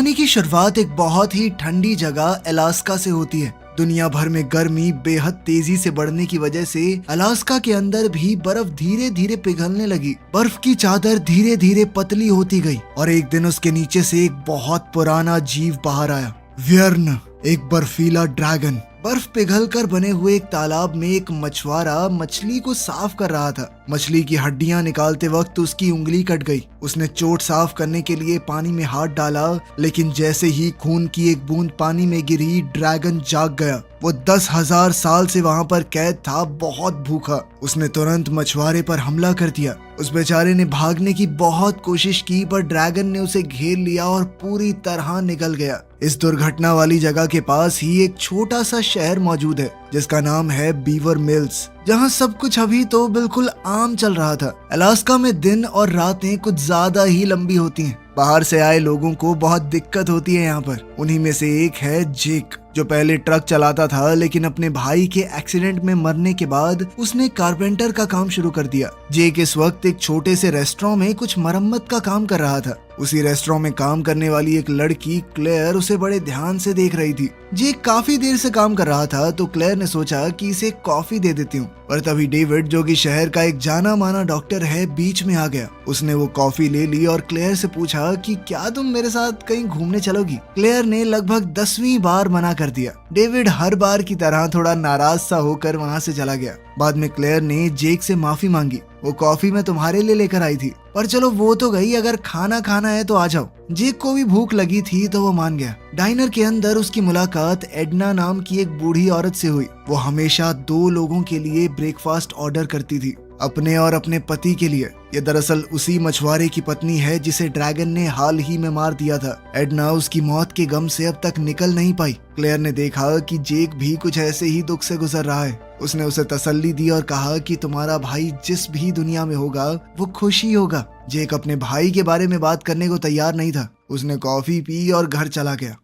कहानी की शुरुआत एक बहुत ही ठंडी जगह अलास्का से होती है। दुनिया भर में गर्मी बेहद तेजी से बढ़ने की वजह से अलास्का के अंदर भी बर्फ धीरे धीरे पिघलने लगी। बर्फ की चादर धीरे धीरे पतली होती गई और एक दिन उसके नीचे से एक बहुत पुराना जीव बाहर आया। व्यर्न, एक बर्फीला ड्रैगन। बर्फ पिघलकर बने हुए एक तालाब में एक मछुआरा मछली को साफ कर रहा था। मछली की हड्डियां निकालते वक्त उसकी उंगली कट गई। उसने चोट साफ करने के लिए पानी में हाथ डाला, लेकिन जैसे ही खून की एक बूंद पानी में गिरी, ड्रैगन जाग गया। वो 10,000 साल से वहाँ पर कैद था, बहुत भूखा। उसने तुरंत मछुआरे पर हमला कर दिया। उस बेचारे ने भागने की बहुत कोशिश की, पर ड्रैगन ने उसे घेर लिया और पूरी तरह निकल गया। इस दुर्घटना वाली जगह के पास ही एक छोटा सा शहर मौजूद है जिसका नाम है बीवर मिल्स, जहाँ सब कुछ अभी तो बिल्कुल आम चल रहा था। अलास्का में दिन और रातें कुछ ज्यादा ही लंबी होती हैं। बाहर से आए लोगों को बहुत दिक्कत होती है यहाँ पर। उन्हीं में से एक है जेक, जो पहले ट्रक चलाता था, लेकिन अपने भाई के एक्सीडेंट में मरने के बाद उसने कारपेंटर का काम शुरू कर दिया। जेक इस वक्त एक छोटे से रेस्टोरेंट में कुछ मरम्मत का काम कर रहा था। उसी रेस्टोरेंट में काम करने वाली एक लड़की क्लेयर उसे बड़े ध्यान से देख रही थी। जेक काफी देर से काम कर रहा था, तो क्लेयर ने सोचा कि इसे कॉफी दे देती हूँ। पर तभी डेविड, जो कि शहर का एक जाना माना डॉक्टर है, बीच में आ गया। उसने वो कॉफी ले ली और क्लेयर से पूछा कि क्या तुम मेरे साथ कहीं घूमने चलोगी। क्लेयर ने लगभग 10वीं बार मना कर दिया। डेविड हर बार की तरह थोड़ा नाराज सा होकर वहाँ से चला गया। बाद में क्लेयर ने जेक से माफी मांगी। वो कॉफी मैं तुम्हारे लिए लेकर आई थी, पर चलो वो तो गई, अगर खाना खाना है तो आ जाओ। जेक को भी भूख लगी थी तो वो मान गया। डाइनर के अंदर उसकी मुलाकात एडना नाम की एक बूढ़ी औरत से हुई। वो हमेशा 2 लोगों के लिए ब्रेकफास्ट ऑर्डर करती थी, अपने और अपने पति के लिए। ये दरअसल उसी मछुआरे की पत्नी है जिसे ड्रैगन ने हाल ही में मार दिया था। एडना उसकी मौत के गम से अब तक निकल नहीं पाई। क्लेयर ने देखा कि जेक भी कुछ ऐसे ही दुख से गुजर रहा है। उसने उसे तसल्ली दी और कहा कि तुम्हारा भाई जिस भी दुनिया में होगा वो खुश ही होगा। जेक अपने भाई के बारे में बात करने को तैयार नहीं था। उसने कॉफी पी और घर चला गया।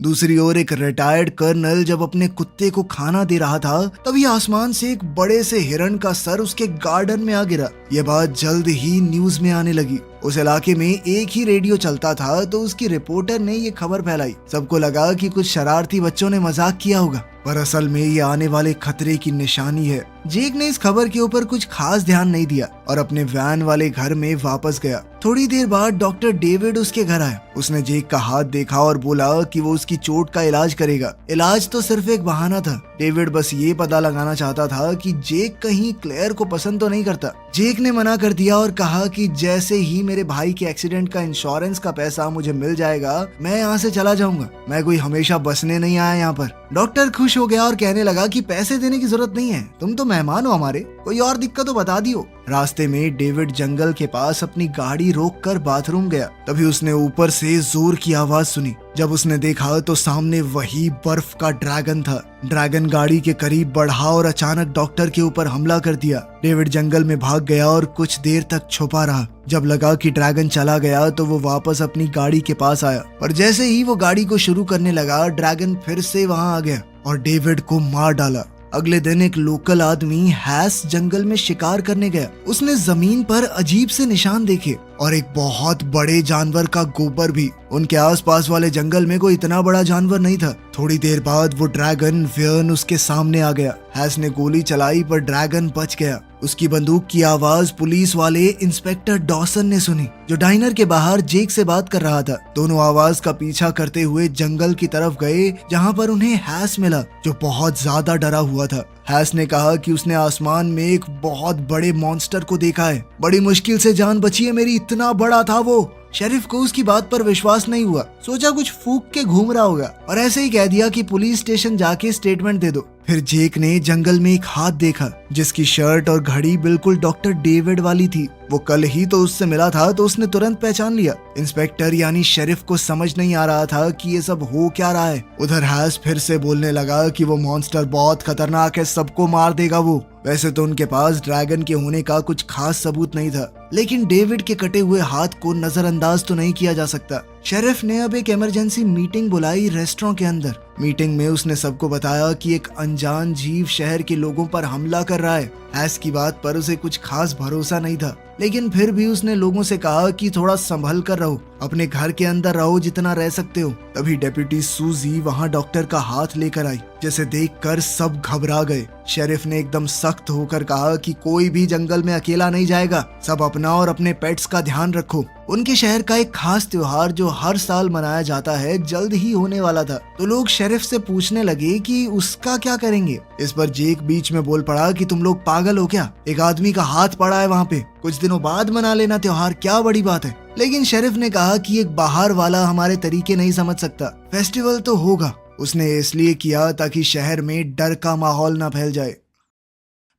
दूसरी ओर एक रिटायर्ड कर्नल जब अपने कुत्ते को खाना दे रहा था, तभी आसमान से एक बड़े से हिरण का सर उसके गार्डन में आ गिरा। ये बात जल्द ही न्यूज में आने लगी। उस इलाके में एक ही रेडियो चलता था, तो उसकी रिपोर्टर ने ये खबर फैलाई। सबको लगा कि कुछ शरारती बच्चों ने मजाक किया होगा, पर असल में ये आने वाले खतरे की निशानी है। जेक ने इस खबर के ऊपर कुछ खास ध्यान नहीं दिया और अपने वैन वाले घर में वापस गया। थोड़ी देर बाद डॉक्टर डेविड उसके घर आया। उसने जेक का हाथ देखा और बोला कि वो उसकी चोट का इलाज करेगा। इलाज तो सिर्फ एक बहाना था। डेविड बस ये पता लगाना चाहता था कि जेक कहीं क्लेयर को पसंद तो नहीं करता। जेक ने मना कर दिया और कहा कि जैसे ही मेरे भाई के एक्सीडेंट का इंश्योरेंस का पैसा मुझे मिल जाएगा, मैं यहाँ से चला जाऊंगा। मैं कोई हमेशा बसने नहीं आया यहाँ पर। डॉक्टर खुश हो गया और कहने लगा कि पैसे देने की जरूरत नहीं है, तुम तो मेहमान हो हमारे, कोई और दिक्कत तो बता दियो। रास्ते में डेविड जंगल के पास अपनी गाड़ी रोककर बाथरूम गया। तभी उसने ऊपर से जोर की आवाज सुनी। जब उसने देखा तो सामने वही बर्फ का ड्रैगन था। ड्रैगन गाड़ी के करीब बढ़ा और अचानक डॉक्टर के ऊपर हमला कर दिया। डेविड जंगल में भाग गया और कुछ देर तक छुपा रहा। जब लगा कि ड्रैगन चला गया तो वो वापस अपनी गाड़ी के पास आया, पर जैसे ही वो गाड़ी को शुरू करने लगा, ड्रैगन फिर से वहां आ गया और डेविड को मार डाला। अगले दिन एक लोकल आदमी हैस जंगल में शिकार करने गया। उसने जमीन पर अजीब से निशान देखे और एक बहुत बड़े जानवर का गोबर भी। उनके आसपास वाले जंगल में कोई इतना बड़ा जानवर नहीं था। थोड़ी देर बाद वो ड्रैगन व्यर्न उसके सामने आ गया। हैस ने गोली चलाई पर ड्रैगन बच गया। उसकी बंदूक की आवाज पुलिस वाले इंस्पेक्टर डॉसन ने सुनी, जो डाइनर के बाहर जेक से बात कर रहा था। दोनों आवाज का पीछा करते हुए जंगल की तरफ गए, जहाँ पर उन्हें हैस मिला, जो बहुत ज्यादा डरा हुआ था। हैस ने कहा कि उसने आसमान में एक बहुत बड़े मॉन्स्टर को देखा है। बड़ी मुश्किल से जान बची है मेरी, इतना बड़ा था वो। शेरिफ को उसकी बात पर विश्वास नहीं हुआ। सोचा कुछ फूंक के घूम रहा होगा और ऐसे ही कह दिया कि पुलिस स्टेशन जाके स्टेटमेंट दे दो। फिर जेक ने जंगल में एक हाथ देखा जिसकी शर्ट और घड़ी बिल्कुल डॉक्टर डेविड वाली थी। वो कल ही तो उससे मिला था, तो उसने तुरंत पहचान लिया। इंस्पेक्टर यानी शेरिफ को समझ नहीं आ रहा था कि ये सब हो क्या रहा है। उधर हैस फिर से बोलने लगा कि वो मॉन्स्टर बहुत खतरनाक है, सबको मार देगा वो। वैसे तो उनके पास ड्रैगन के होने का कुछ खास सबूत नहीं था, लेकिन डेविड के कटे हुए हाथ को नजरअंदाज तो नहीं किया जा सकता। शेरिफ ने अब एक इमरजेंसी मीटिंग बुलाई रेस्टोरेंट के अंदर। मीटिंग में उसने सबको बताया कि एक अनजान जीव शहर के लोगों पर हमला कर रहा है। हैस की बात पर उसे कुछ खास भरोसा नहीं था, लेकिन फिर भी उसने लोगों से कहा कि थोड़ा संभल कर रहो, अपने घर के अंदर रहो जितना रह सकते हो। तभी डेप्यूटी सूजी वहां डॉक्टर का हाथ लेकर आई, जिसे देखकर सब घबरा गए। शेरिफ ने एकदम सख्त होकर कहा कि कोई भी जंगल में अकेला नहीं जाएगा, सब अपना और अपने पेट्स का ध्यान रखो। उनके शहर का एक खास त्योहार जो हर साल मनाया जाता है जल्द ही होने वाला था, तो लोग शेरिफ से पूछने लगे कि उसका क्या करेंगे। इस पर जेक बीच में बोल पड़ा कि तुम लोग पागल हो क्या, एक आदमी का हाथ पड़ा है वहाँ पे, कुछ दिनों बाद मना लेना त्योहार, क्या बड़ी बात है। लेकिन शेरिफ ने कहा कि एक बाहर वाला हमारे तरीके नहीं समझ सकता, फेस्टिवल तो होगा। उसने इसलिए किया ताकि शहर में डर का माहौल ना फैल जाए।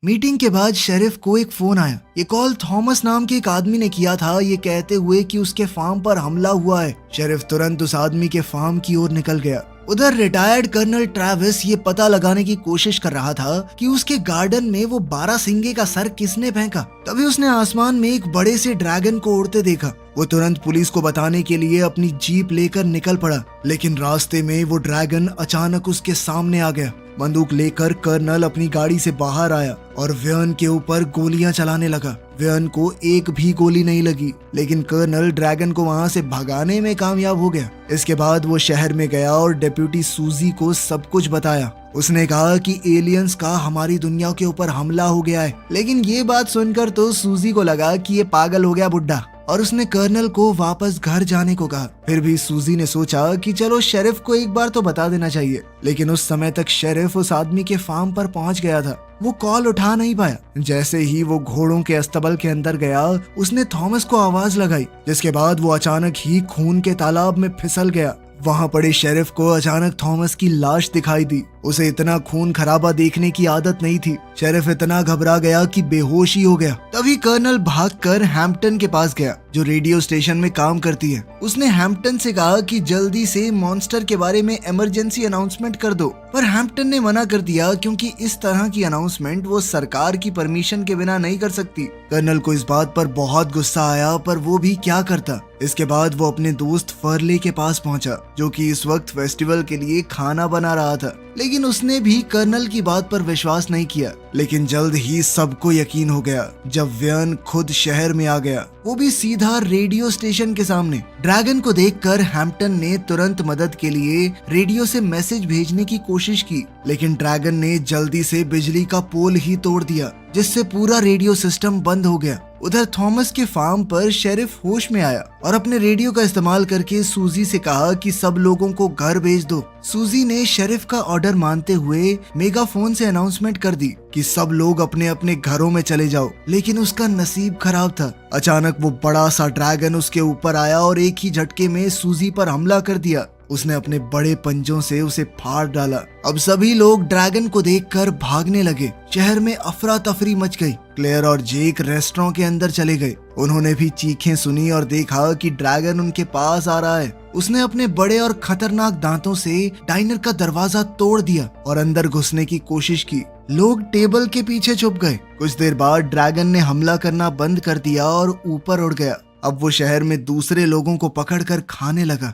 मीटिंग के बाद शेरिफ को एक फोन आया। ये कॉल थॉमस नाम के एक आदमी ने किया था, ये कहते हुए कि उसके फार्म पर हमला हुआ है। शेरिफ तुरंत उस आदमी के फार्म की ओर निकल गया। उधर रिटायर्ड कर्नल ट्रेविस ये पता लगाने की कोशिश कर रहा था कि उसके गार्डन में वो 12 सिंगे का सर किसने फेंका। तभी उसने आसमान में एक बड़े से ड्रैगन को उड़ते देखा। वो तुरंत पुलिस को बताने के लिए अपनी जीप लेकर निकल पड़ा, लेकिन रास्ते में वो ड्रैगन अचानक उसके सामने आ गया। बंदूक लेकर कर्नल अपनी गाड़ी से बाहर आया और व्यन के ऊपर गोलियां चलाने लगा। व्यन को एक भी गोली नहीं लगी, लेकिन कर्नल ड्रैगन को वहां से भगाने में कामयाब हो गया। इसके बाद वो शहर में गया और डेप्यूटी सूजी को सब कुछ बताया। उसने कहा कि एलियंस का हमारी दुनिया के ऊपर हमला हो गया है, लेकिन ये बात सुनकर तो सूजी को लगा कि ये पागल हो गया बुड्ढा, और उसने कर्नल को वापस घर जाने को कहा। फिर भी सूजी ने सोचा कि चलो शेरिफ को एक बार तो बता देना चाहिए, लेकिन उस समय तक शेरिफ उस आदमी के फार्म पर पहुंच गया था। वो कॉल उठा नहीं पाया। जैसे ही वो घोड़ों के अस्तबल के अंदर गया, उसने थॉमस को आवाज लगाई, जिसके बाद वो अचानक ही खून के तालाब में फिसल गया। वहां पड़े शेरिफ को अचानक थॉमस की लाश दिखाई दी। उसे इतना खून खराबा देखने की आदत नहीं थी। शेरिफ इतना घबरा गया कि बेहोश ही हो गया। तभी कर्नल भागकर हैम्पटन के पास गया, जो रेडियो स्टेशन में काम करती है। उसने हैम्पटन से कहा कि जल्दी से मॉन्स्टर के बारे में इमरजेंसी अनाउंसमेंट कर दो, पर हैम्पटन ने मना कर दिया क्योंकि इस तरह की अनाउंसमेंट वो सरकार की परमिशन के बिना नहीं कर सकती। कर्नल को इस बात पर बहुत गुस्सा आया, पर वो भी क्या करता। इसके बाद वो अपने दोस्त फर्ले के पास पहुंचा, जो कि इस वक्त फेस्टिवल के लिए खाना बना रहा था, लेकिन उसने भी कर्नल की बात पर विश्वास नहीं किया। लेकिन जल्द ही सबको यकीन हो गया जब व्यन खुद शहर में आ गया, वो भी सीधा रेडियो स्टेशन के सामने। ड्रैगन को देखकर हैम्पटन ने तुरंत मदद के लिए रेडियो से मैसेज भेजने की कोशिश की, लेकिन ड्रैगन ने जल्दी से बिजली का पोल ही तोड़ दिया, जिससे पूरा रेडियो सिस्टम बंद हो गया। उधर थॉमस के फार्म पर शेरिफ होश में आया और अपने रेडियो का इस्तेमाल करके सूजी से कहा कि सब लोगों को घर भेज दो। सूजी ने शेरिफ का ऑर्डर मानते हुए मेगाफोन से अनाउंसमेंट कर दी कि सब लोग अपने अपने घरों में चले जाओ, लेकिन उसका नसीब खराब था। अचानक वो बड़ा सा ड्रैगन उसके ऊपर आया और एक ही झटके में सूजी पर हमला कर दिया। उसने अपने बड़े पंजों से उसे फाड़ डाला। अब सभी लोग ड्रैगन को देखकर भागने लगे। शहर में अफरा तफरी मच गई। क्लेयर और जेक रेस्टोरेंट के अंदर चले गए। उन्होंने भी चीखें सुनी और देखा कि ड्रैगन उनके पास आ रहा है। उसने अपने बड़े और खतरनाक दांतों से डाइनर का दरवाजा तोड़ दिया और अंदर घुसने की कोशिश की। लोग टेबल के पीछे छुप गए। कुछ देर बाद ड्रैगन ने हमला करना बंद कर दिया और ऊपर उड़ गया। अब वो शहर में दूसरे लोगों को पकड़कर खाने लगा।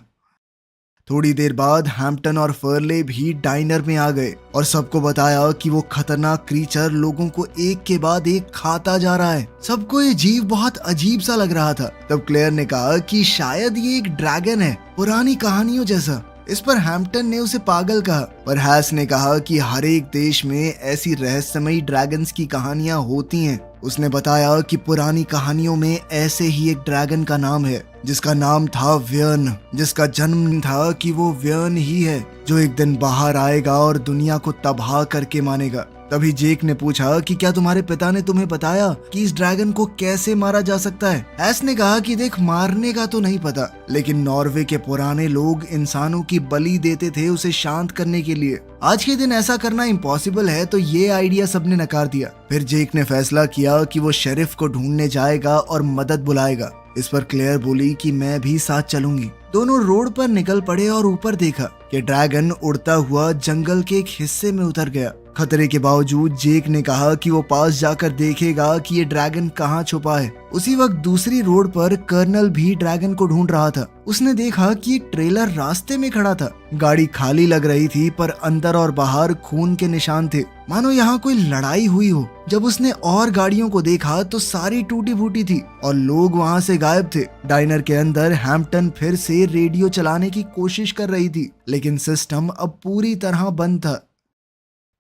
थोड़ी देर बाद हैम्पटन और फर्ले भी डाइनर में आ गए और सबको बताया कि वो खतरनाक क्रीचर लोगों को एक के बाद एक खाता जा रहा है। सबको ये जीव बहुत अजीब सा लग रहा था। तब क्लेयर ने कहा कि शायद ये एक ड्रैगन है, पुरानी कहानियों जैसा। इस पर हैम्पटन ने उसे पागल कहा, पर हैस ने कहा कि हर एक देश में ऐसी रहस्यमयी ड्रैगन्स की कहानियां होती हैं। उसने बताया कि पुरानी कहानियों में ऐसे ही एक ड्रैगन का नाम है, जिसका नाम था व्यन, जिसका जन्म था कि वो व्यन ही है जो एक दिन बाहर आएगा और दुनिया को तबाह करके मानेगा। तभी जेक ने पूछा कि क्या तुम्हारे पिता ने तुम्हें बताया कि इस ड्रैगन को कैसे मारा जा सकता है। हैस ने कहा कि देख, मारने का तो नहीं पता, लेकिन नॉर्वे के पुराने लोग इंसानों की बलि देते थे उसे शांत करने के लिए। आज के दिन ऐसा करना इम्पॉसिबल है, तो ये आइडिया सबने नकार दिया। फिर जेक ने फैसला किया कि वो शेरिफ को ढूंढने जाएगा और मदद बुलाएगा। इस पर क्लेयर बोली कि मैं भी साथ चलूंगी। दोनों रोड पर निकल पड़े और ऊपर देखा कि ड्रैगन उड़ता हुआ जंगल के एक हिस्से में उतर गया। खतरे के बावजूद जेक ने कहा कि वो पास जाकर देखेगा कि ये ड्रैगन कहाँ छुपा है। उसी वक्त दूसरी रोड पर कर्नल भी ड्रैगन को ढूंढ रहा था। उसने देखा कि एक ट्रेलर रास्ते में खड़ा था। गाड़ी खाली लग रही थी पर अंदर और बाहर खून के निशान थे, मानो यहाँ कोई लड़ाई हुई हो। जब उसने और गाड़ियों को देखा तो सारी टूटी फूटी थी और लोग वहाँ से गायब थे। डाइनर के अंदर हैम्पटन फिर से रेडियो चलाने की कोशिश कर रही थी, लेकिन सिस्टम अब पूरी तरह बंद था।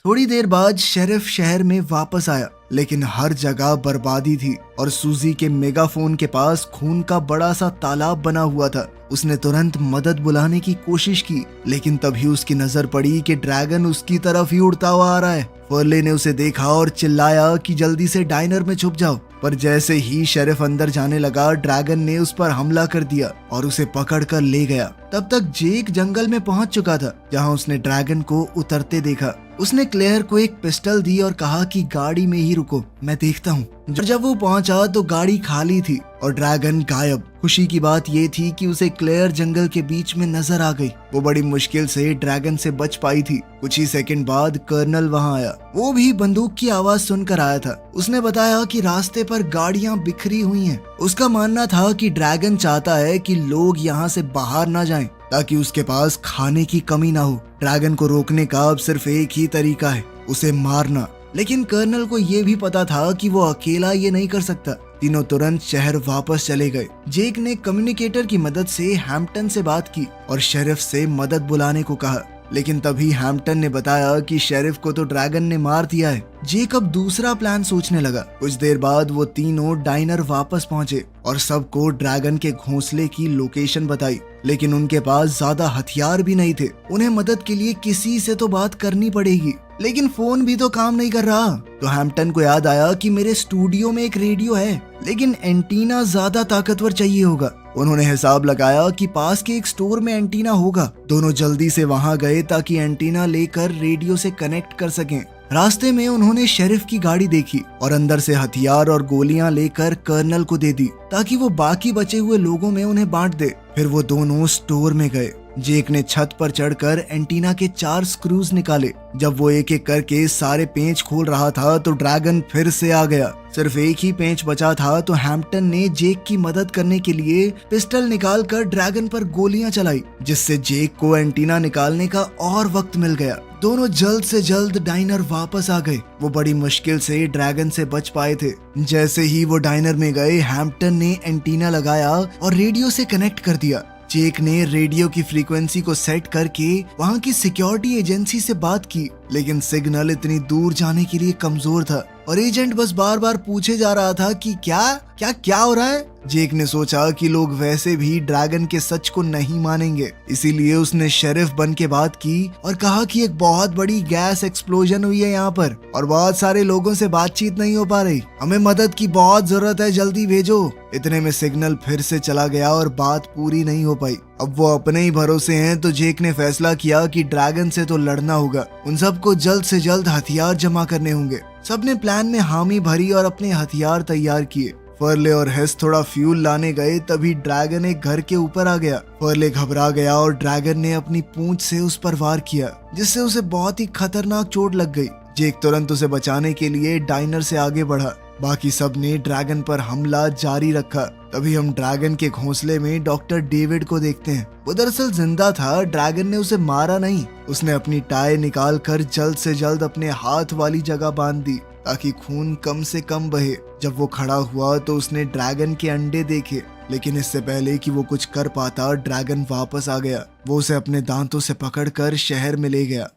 थोड़ी देर बाद शेरिफ शहर में वापस आया, लेकिन हर जगह बर्बादी थी और सूजी के मेगाफोन के पास खून का बड़ा सा तालाब बना हुआ था। उसने तुरंत मदद बुलाने की कोशिश की, लेकिन तभी उसकी नजर पड़ी कि ड्रैगन उसकी तरफ ही उड़ता हुआ आ रहा है। फर्ले ने उसे देखा और चिल्लाया कि जल्दी से डाइनर में छुप जाओ। पर जैसे ही शेरिफ अंदर जाने लगा, ड्रैगन ने उस पर हमला कर दिया और उसे पकड़कर ले गया। तब तक जेक जंगल में पहुंच चुका था, जहां उसने ड्रैगन को उतरते देखा। उसने क्लेयर को एक पिस्टल दी और कहा कि गाड़ी में ही रुको, मैं देखता हूँ। जब वो पहुंचा तो गाड़ी खाली थी और ड्रैगन गायब। खुशी की बात ये थी कि उसे क्लेयर जंगल के बीच में नजर आ गई। वो बड़ी मुश्किल से ड्रैगन से बच पाई थी। कुछ ही सेकंड बाद कर्नल वहां आया। वो भी बंदूक की आवाज सुनकर आया था। उसने बताया कि रास्ते पर गाड़ियां बिखरी हुई हैं। उसका मानना था कि ड्रैगन चाहता है कि लोग यहाँ से बाहर ना जाएं, ताकि उसके पास खाने की कमी ना हो। ड्रैगन को रोकने का अब सिर्फ एक ही तरीका है, उसे मारना। लेकिन कर्नल को ये भी पता था कि वो अकेला ये नहीं कर सकता। तीनों तुरंत शहर वापस चले गए। जेक ने कम्युनिकेटर की मदद से हैम्पटन से बात की और शेरिफ से मदद बुलाने को कहा, लेकिन तभी हैम्पटन ने बताया कि शेरिफ को तो ड्रैगन ने मार दिया है। जेक अब दूसरा प्लान सोचने लगा। कुछ देर बाद वो तीनों डाइनर वापस पहुंचे और सबको ड्रैगन के घोंसले की लोकेशन बताई, लेकिन उनके पास ज्यादा हथियार भी नहीं थे। उन्हें मदद के लिए किसी से तो बात करनी पड़ेगी, लेकिन फोन भी तो काम नहीं कर रहा। तो हैम्पटन को याद आया कि मेरे स्टूडियो में एक रेडियो है, लेकिन एंटीना ज्यादा ताकतवर चाहिए होगा। उन्होंने हिसाब लगाया कि पास के एक स्टोर में एंटीना होगा। दोनों जल्दी से वहां गए ताकि एंटीना लेकर रेडियो से कनेक्ट कर सकें। रास्ते में उन्होंने शेरिफ की गाड़ी देखी और अंदर से हथियार और गोलियां लेकर कर्नल को दे दी, ताकि वो बाकी बचे हुए लोगों में उन्हें बांट दे। फिर वो दोनों स्टोर में गए। जेक ने छत पर चढ़कर एंटीना के 4 स्क्रूज निकाले। जब वो एक एक करके सारे पेंच खोल रहा था तो ड्रैगन फिर से आ गया। सिर्फ एक ही पेंच बचा था तो हैम्पटन ने जेक की मदद करने के लिए पिस्टल निकालकर ड्रैगन पर गोलियां चलाई, जिससे जेक को एंटीना निकालने का और वक्त मिल गया। दोनों जल्द से जल्द डाइनर वापस आ गए। वो बड़ी मुश्किल से ड्रैगन से बच पाए थे। जैसे ही वो डाइनर में गए, हैम्पटन ने एंटीना लगाया और रेडियो से कनेक्ट कर दिया। जेक ने रेडियो की फ्रीक्वेंसी को सेट करके वहाँ की सिक्योरिटी एजेंसी से बात की, लेकिन सिग्नल इतनी दूर जाने के लिए कमजोर था और एजेंट बस बार बार पूछे जा रहा था कि क्या हो रहा है। जेक ने सोचा कि लोग वैसे भी ड्रैगन के सच को नहीं मानेंगे, इसीलिए उसने शेरिफ बन के बात की और कहा कि एक बहुत बड़ी गैस एक्सप्लोजन हुई है यहाँ पर और बहुत सारे लोगों से बातचीत नहीं हो पा रही। हमें मदद की बहुत जरूरत है, जल्दी भेजो। इतने में सिग्नल फिर से चला गया और बात पूरी नहीं हो पाई। अब वो अपने ही भरोसे हैं तो जेक ने फैसला किया कि ड्रैगन से तो लड़ना होगा। उन सबको जल्द से जल्द हथियार जमा करने होंगे। सबने प्लान में हामी भरी और अपने हथियार तैयार किए। फर्ले और हेस थोड़ा फ्यूल लाने गए, तभी ड्रैगन एक घर के ऊपर आ गया। फर्ले घबरा गया और ड्रैगन ने अपनी पूंछ से उस पर वार किया, जिससे उसे बहुत ही खतरनाक चोट लग गई। जेक तुरंत उसे बचाने के लिए डाइनर से आगे बढ़ा। बाकी सब ने ड्रैगन पर हमला जारी रखा। तभी हम ड्रैगन के घोंसले में डॉक्टर डेविड को देखते हैं। वो दरअसल जिंदा था। ड्रैगन ने उसे मारा नहीं। उसने अपनी टाई निकाल कर जल्द से जल्द अपने हाथ वाली जगह बांध दी, ताकि खून कम से कम बहे। जब वो खड़ा हुआ तो उसने ड्रैगन के अंडे देखे, लेकिन इससे पहले कि वो कुछ कर पाता, ड्रैगन वापस आ गया। वो उसे अपने दांतों से पकड़कर शहर में ले गया।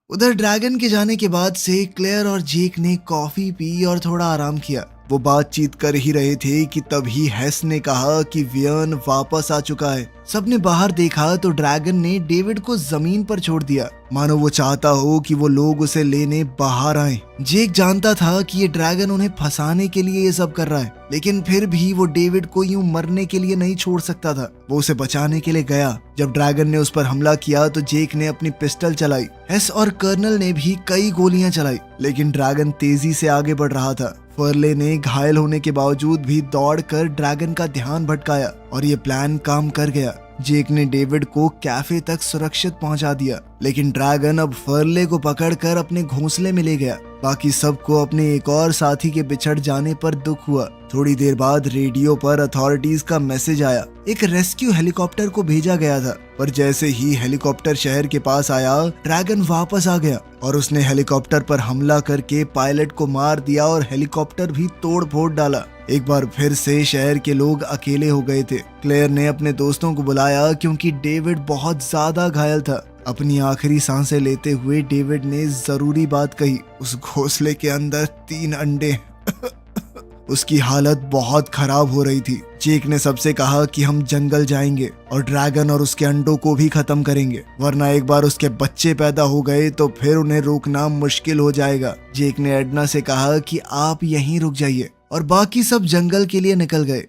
उधर ड्रैगन के जाने के बाद से क्लेयर और जेक ने कॉफी पी और थोड़ा आराम किया। वो बातचीत कर ही रहे थे कि तभी हेस ने कहा कि वियर्न वापस आ चुका है। सबने बाहर देखा तो ड्रैगन ने डेविड को जमीन पर छोड़ दिया, मानो वो चाहता हो कि वो लोग उसे लेने बाहर आए। जेक जानता था कि ये ड्रैगन उन्हें फंसाने के लिए ये सब कर रहा है, लेकिन फिर भी वो डेविड को यूं मरने के लिए नहीं छोड़ सकता था। वो उसे बचाने के लिए गया। जब ड्रैगन ने उस पर हमला किया तो जेक ने अपनी पिस्टल चलाई। हेस और कर्नल ने भी कई गोलियां चलाई, लेकिन ड्रैगन तेजी से आगे बढ़ रहा था। फर्ले ने घायल होने के बावजूद भी दौड़कर ड्रैगन का ध्यान भटकाया और ये प्लान काम कर गया। जेक ने डेविड को कैफे तक सुरक्षित पहुंचा दिया, लेकिन ड्रैगन अब फर्ले को पकड़कर अपने घोंसले में ले गया। बाकी सबको अपने एक और साथी के बिछड़ जाने पर दुख हुआ। थोड़ी देर बाद रेडियो पर अथॉरिटीज का मैसेज आया। एक रेस्क्यू हेलीकॉप्टर को भेजा गया था, पर जैसे ही हेलीकॉप्टर शहर के पास आया, ड्रैगन वापस आ गया और उसने हेलीकॉप्टर पर हमला करके पायलट को मार दिया और हेलीकॉप्टर भी तोड़ फोड़ डाला। एक बार फिर से शहर के लोग अकेले हो गए थे। क्लेयर ने अपने दोस्तों को बुलाया क्योंकि डेविड बहुत ज्यादा घायल था। अपनी आखिरी सांसें लेते हुए डेविड ने जरूरी बात कही, उस घोंसले के अंदर 3 अंडे। उसकी हालत बहुत खराब हो रही थी। जेक ने सबसे कहा कि हम जंगल जाएंगे और ड्रैगन और उसके अंडों को भी खत्म करेंगे, वरना एक बार उसके बच्चे पैदा हो गए तो फिर उन्हें रोकना मुश्किल हो जाएगा। जेक ने एडना से कहा कि आप यहीं रुक जाइए और बाकी सब जंगल के लिए निकल गए।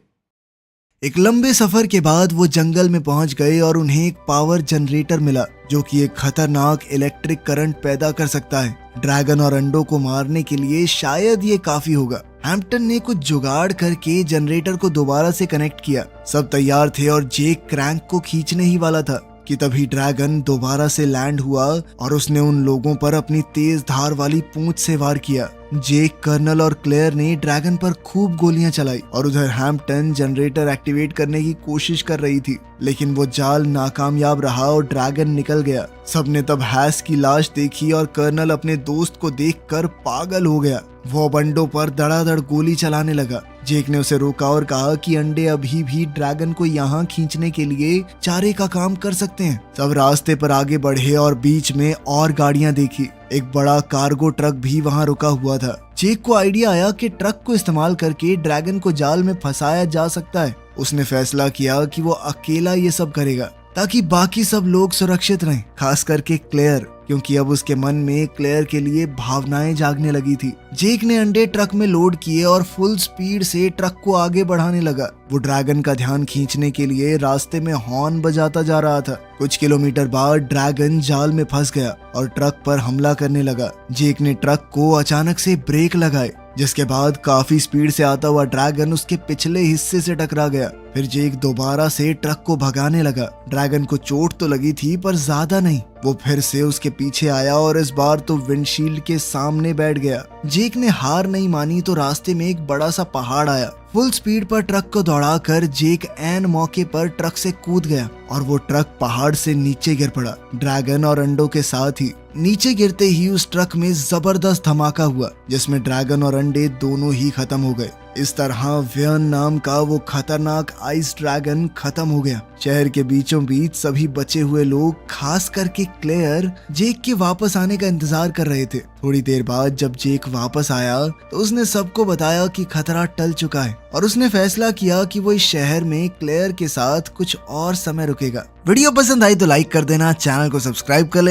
एक लंबे सफर के बाद वो जंगल में पहुंच गए और उन्हें एक पावर जनरेटर मिला जो कि एक खतरनाक इलेक्ट्रिक करंट पैदा कर सकता है। ड्रैगन और अंडों को मारने के लिए शायद ये काफी होगा। हैम्पटन ने कुछ जुगाड़ करके जनरेटर को दोबारा से कनेक्ट किया। सब तैयार थे और जेक क्रैंक को खींचने ही वाला था कि तभी ड्रैगन दोबारा से लैंड हुआ और उसने उन लोगों पर अपनी तेज धार वाली पूंछ से वार किया। जेक, कर्नल और क्लेयर ने ड्रैगन पर खूब गोलियां चलाई और उधर हैम्पटन जनरेटर एक्टिवेट करने की कोशिश कर रही थी, लेकिन वो जाल नाकामयाब रहा और ड्रैगन निकल गया। सबने तब हैस की लाश देखी और कर्नल अपने दोस्त को देखकर पागल हो गया। वो अंडों पर धड़ाधड़ गोली चलाने लगा। जेक ने उसे रोका और कहा कि अंडे अभी भी ड्रैगन को यहाँ खींचने के लिए चारे का काम कर सकते हैं। सब रास्ते पर आगे बढ़े और बीच में और गाड़ियां देखी। एक बड़ा कार्गो ट्रक भी वहां रुका हुआ था। जेक को आइडिया आया कि ट्रक को इस्तेमाल करके ड्रैगन को जाल में फंसाया जा सकता है। उसने फैसला किया कि वो अकेला ये सब करेगा ताकि बाकी सब लोग सुरक्षित रहें, खास करके क्लेयर, क्योंकि अब उसके मन में क्लेयर के लिए भावनाएं जागने लगी थी। जेक ने अंडे ट्रक में लोड किए और फुल स्पीड से ट्रक को आगे बढ़ाने लगा। वो ड्रैगन का ध्यान खींचने के लिए रास्ते में हॉर्न बजाता जा रहा था। कुछ किलोमीटर बाद ड्रैगन जाल में फंस गया और ट्रक पर हमला करने लगा। जेक ने ट्रक को अचानक से ब्रेक लगाए, जिसके बाद काफी स्पीड से आता हुआ ड्रैगन उसके पिछले हिस्से से टकरा गया। फिर जेक दोबारा से ट्रक को भगाने लगा। ड्रैगन को चोट तो लगी थी पर ज्यादा नहीं। वो फिर से उसके पीछे आया और इस बार तो विंडशील्ड के सामने बैठ गया। जेक ने हार नहीं मानी तो रास्ते में एक बड़ा सा पहाड़ आया। फुल स्पीड पर ट्रक को दौड़ाकर जेक ऐन मौके पर ट्रक से कूद गया और वो ट्रक पहाड़ से नीचे गिर पड़ा। ड्रैगन और अंडों के साथ ही नीचे गिरते ही उस ट्रक में जबरदस्त धमाका हुआ, जिसमें ड्रैगन और अंडे दोनों ही खत्म हो गए। इस तरह व्यन नाम का वो खतरनाक आइस ड्रैगन खत्म हो गया। शहर के बीचों बीच सभी बचे हुए लोग, खास करके क्लेयर, जेक के वापस आने का इंतजार कर रहे थे। थोड़ी देर बाद जब जेक वापस आया तो उसने सबको बताया कि खतरा टल चुका है और उसने फैसला किया कि वो इस शहर में क्लेयर के साथ कुछ और समय रुकेगा। वीडियो पसंद आई तो लाइक कर देना, चैनल को सब्सक्राइब कर लेना।